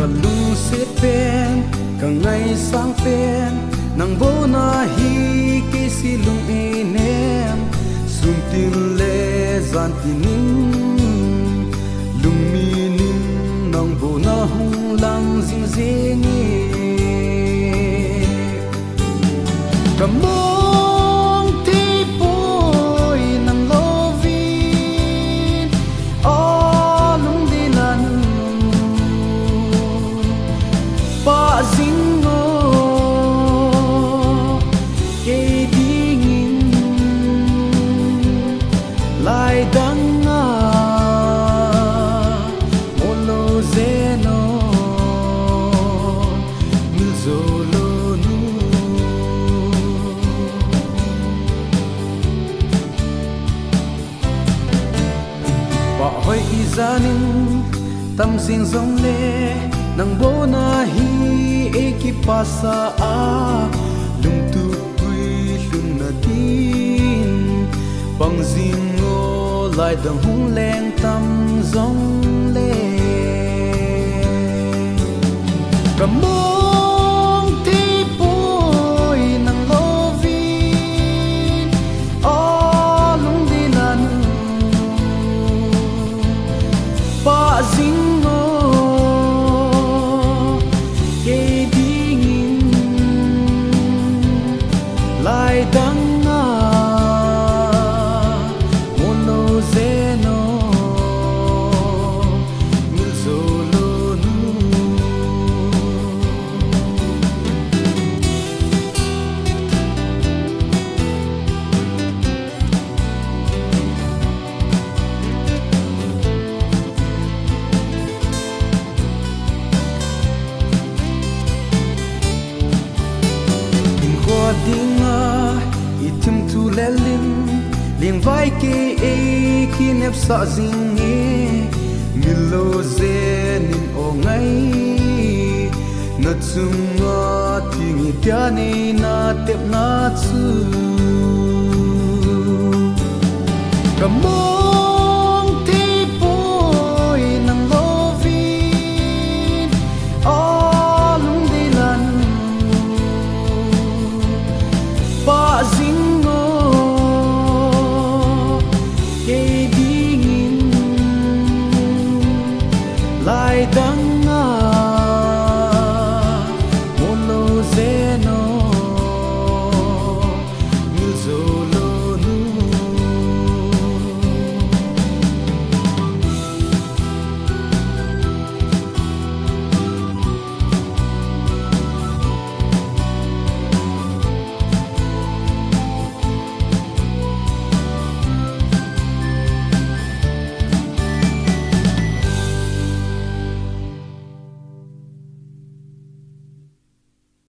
lu se pen ka ngai sang pen nang bo na hi ke si lung e nem sum tin le zan tinin lung mi nin nang bo na hung lang zing zing e zanin tam sing zong le nang bo na hi ekipasa a lung tu pui lung na tin bang zing o lai dang hung leng tam zong le kamong ti pui nang lovin a lung dinan pa zingo ke dingin lai danga mono zeno mil solo nu dinga itim tu lelim ling vai ke e kinep sa zing e milo zenin o ngai na chunga tingi tiani na tep na chu kamo